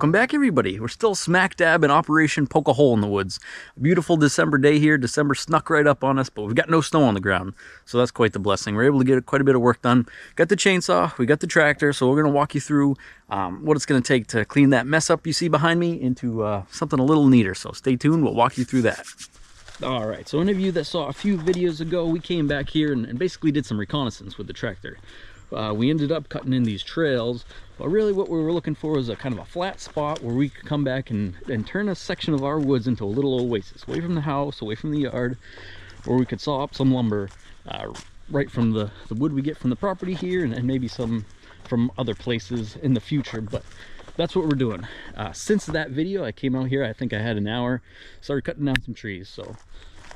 Welcome back, everybody. We're still smack dab in Operation Poke a Hole in the Woods. A beautiful December day here. December snuck right up on us, but we've got no snow on the ground, so that's quite the blessing. We're able to get quite a bit of work done. Got the chainsaw, we got the tractor, so we're going to walk you through what it's going to take to clean that mess up you see behind me into something a little neater. So stay tuned, we'll walk you through that. All right, so any of you that saw a few videos ago, we came back here and basically did some reconnaissance with the tractor. We ended up cutting in these trails, but really what we were looking for was a kind of a flat spot where we could come back and turn a section of our woods into a little oasis, away from the house, away from the yard, where we could saw up some lumber right from the wood we get from the property here, and maybe some from other places in the future. But that's what we're doing. Since that video, I came out here, I think I had an hour, started cutting down some trees. So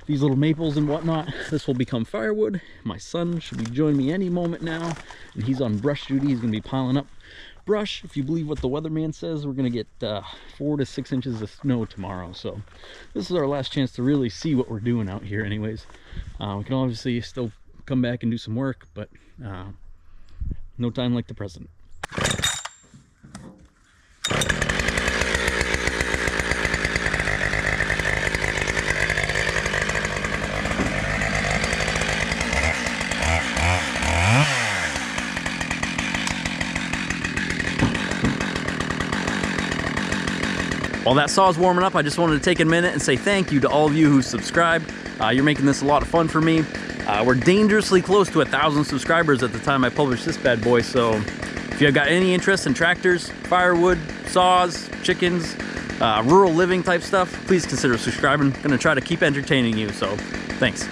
these little maples and whatnot, this will become firewood. My son should be joining me any moment now, and he's on brush duty. He's gonna be piling up brush. If you believe what the weatherman says, we're gonna get 4 to 6 inches of snow tomorrow. So this is our last chance to really see what we're doing out here anyways. We can obviously still come back and do some work, but no time like the present. While that saw is warming up, I just wanted to take a minute and say thank you to all of you who subscribed. You're making this a lot of fun for me. We're dangerously close to 1,000 subscribers at the time I published this bad boy, so if you've got any interest in tractors, firewood, saws, chickens, rural living type stuff, please consider subscribing. I'm gonna try to keep entertaining you, so thanks.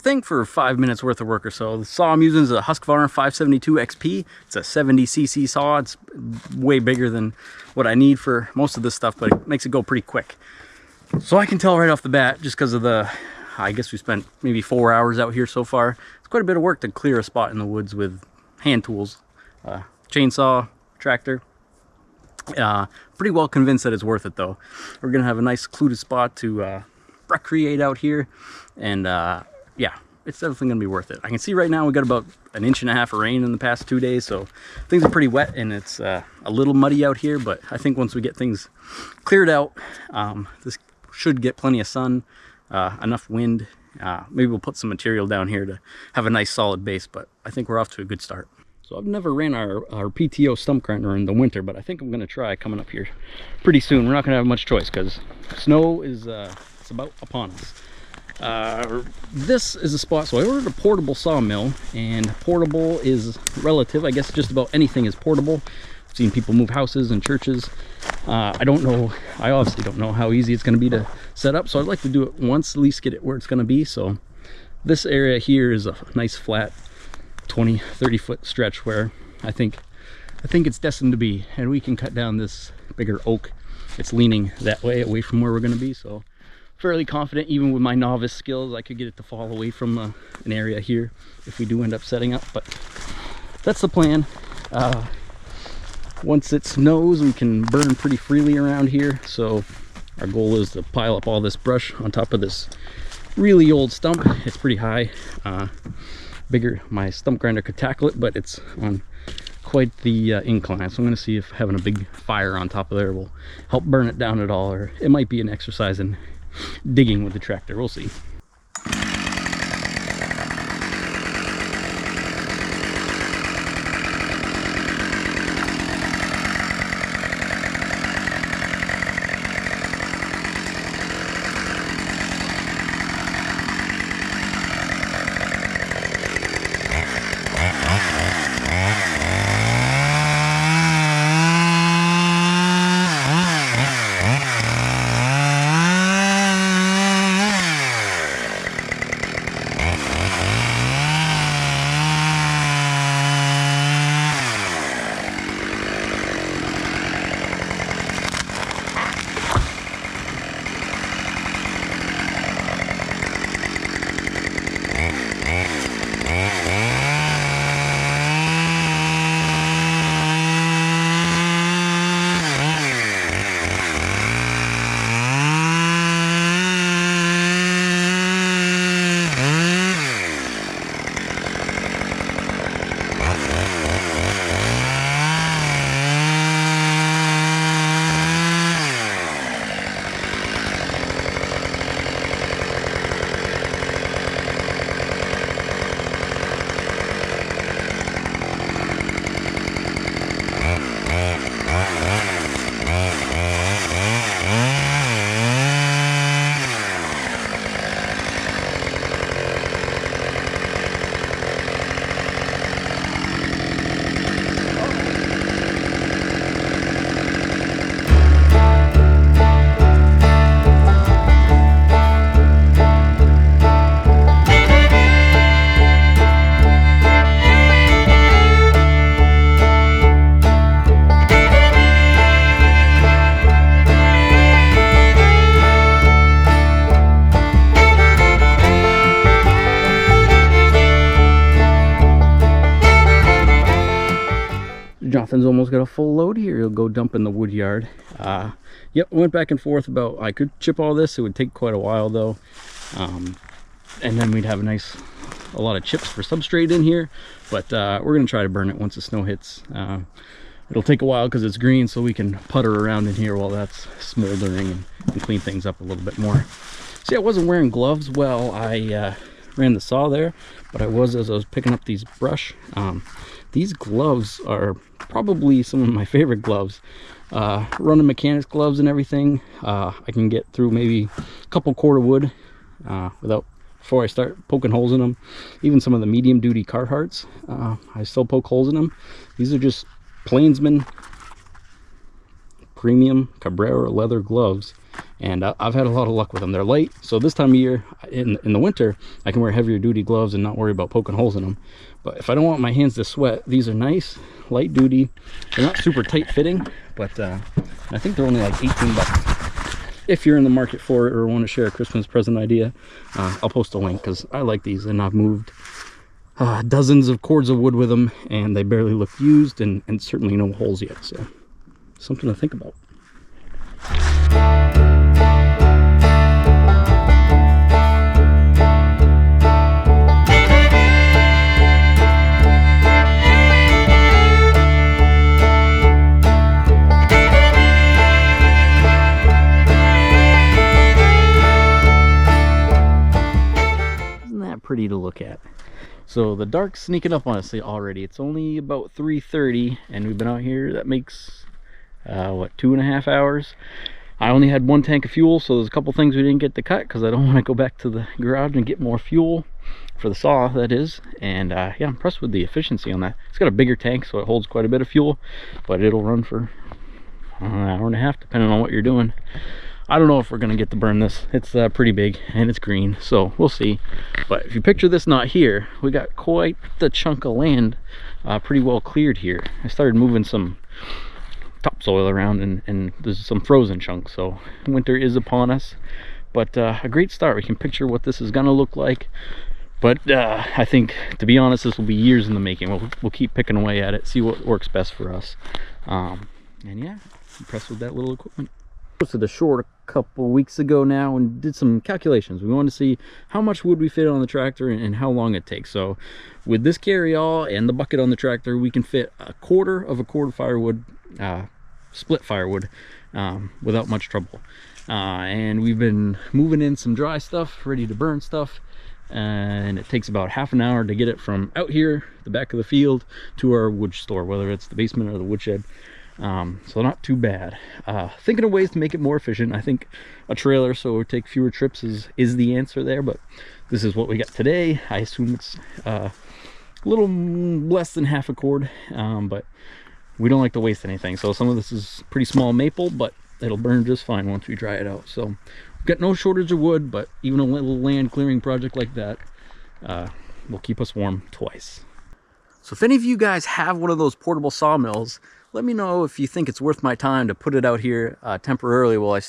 Thing for 5 minutes worth of work or so. The saw I'm using is a Husqvarna 572 XP. It's a 70cc saw. It's way bigger than what I need for most of this stuff, but it makes it go pretty quick. So I can tell right off the bat, just because of I guess we spent maybe 4 hours out here so far. It's quite a bit of work to clear a spot in the woods with hand tools, chainsaw, tractor. Pretty well convinced that it's worth it though. We're gonna have a nice secluded spot to recreate out here, and yeah, it's definitely gonna be worth it. I can see right now we got about 1.5 inches of rain in the past 2 days, so things are pretty wet and it's a little muddy out here, but I think once we get things cleared out, this should get plenty of sun, enough wind. Maybe we'll put some material down here to have a nice solid base, but I think we're off to a good start. So I've never ran our PTO stump grinder in the winter, but I think I'm gonna try coming up here pretty soon. We're not gonna have much choice because snow is it's about upon us. This is a spot, so I ordered a portable sawmill, and portable is relative. I guess just about anything is portable. I've seen people move houses and churches. I obviously don't know how easy it's going to be to set up, so I'd like to do it once, at least get it where it's going to be. So this area here is a nice flat 20-30 foot stretch where I think it's destined to be, and we can cut down this bigger oak. It's leaning that way, away from where we're going to be, so fairly confident, even with my novice skills, I could get it to fall away from an area here if we do end up setting up. But that's the plan. Once it snows, we can burn pretty freely around here, so our goal is to pile up all this brush on top of this really old stump. It's pretty high, bigger. My stump grinder could tackle it, but it's on quite the incline, so I'm going to see if having a big fire on top of there will help burn it down at all, or it might be an exercise in digging with the tractor. We'll see. Jonathan's almost got a full load here. He'll go dump in the wood yard. Yep, went back and forth about I could chip all this. It would take quite a while though, and then we'd have a lot of chips for substrate in here. But we're gonna try to burn it once the snow hits. It'll take a while because it's green, so we can putter around in here while that's smoldering and clean things up a little bit more. See, I wasn't wearing gloves while I ran the saw there, but I was as I was picking up these brush. These gloves are probably some of my favorite gloves. Running mechanics gloves and everything, I can get through maybe a couple cord of wood before I start poking holes in them. Even some of the medium duty Carhartts, I still poke holes in them. These are just Plainsman premium Cabrera leather gloves, and I've had a lot of luck with them. They're light, so this time of year in the winter I can wear heavier duty gloves and not worry about poking holes in them. But if I don't want my hands to sweat, these are nice, light duty. They're not super tight fitting, but I think they're only like 18 bucks. If you're in the market for it or want to share a Christmas present idea, I'll post a link because I like these, and I've moved dozens of cords of wood with them, and they barely look used, and certainly no holes yet, so something to think about. Pretty to look at. So the dark's sneaking up on us already. It's only about 3:30 and we've been out here. That makes what, 2.5 hours, I only had 1 tank of fuel, so there's a couple things we didn't get to cut because I don't want to go back to the garage and get more fuel for the saw, that is. And yeah, I'm impressed with the efficiency on that. It's got a bigger tank, so it holds quite a bit of fuel, but it'll run for an hour and a half depending on what you're doing. I don't know if we're gonna get to burn this. It's pretty big and it's green, so we'll see. But if you picture this knot here, we got quite the chunk of land pretty well cleared here. I started moving some topsoil around, and there's some frozen chunks, so winter is upon us. But a great start. We can picture what this is gonna look like. But I think, to be honest, this will be years in the making. We'll keep picking away at it, see what works best for us. And yeah, impressed with that little equipment. Posted a short a couple weeks ago now and did some calculations. We wanted to see how much wood we fit on the tractor and how long it takes. So with this carry-all and the bucket on the tractor, we can fit a quarter of a cord firewood, split firewood, without much trouble. And we've been moving in some dry stuff, ready to burn stuff, and it takes about half an hour to get it from out here, the back of the field, to our wood store, whether it's the basement or the woodshed. So not too bad. Thinking of ways to make it more efficient. I think a trailer, so it would take fewer trips, is the answer there, but this is what we got today. I assume it's a little less than half a cord, but we don't like to waste anything. So some of this is pretty small maple, but it'll burn just fine once we dry it out. So we've got no shortage of wood, but even a little land clearing project like that will keep us warm twice. So if any of you guys have one of those portable sawmills, let me know if you think it's worth my time to put it out here temporarily while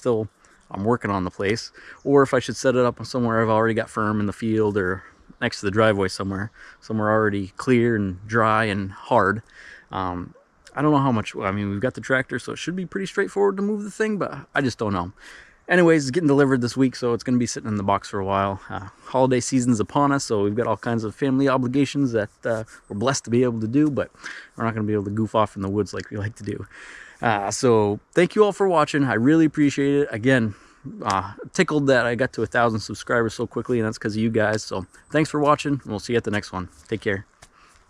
I'm working on the place, or if I should set it up somewhere I've already got firm in the field or next to the driveway somewhere already clear and dry and hard. I don't know how much. I mean, we've got the tractor, so it should be pretty straightforward to move the thing, but I just don't know. Anyways, it's getting delivered this week, so it's going to be sitting in the box for a while. Holiday season's upon us, so we've got all kinds of family obligations that we're blessed to be able to do, but we're not going to be able to goof off in the woods like we like to do. So thank you all for watching. I really appreciate it. Again, tickled that I got to 1,000 subscribers so quickly, and that's because of you guys. So thanks for watching, and we'll see you at the next one. Take care.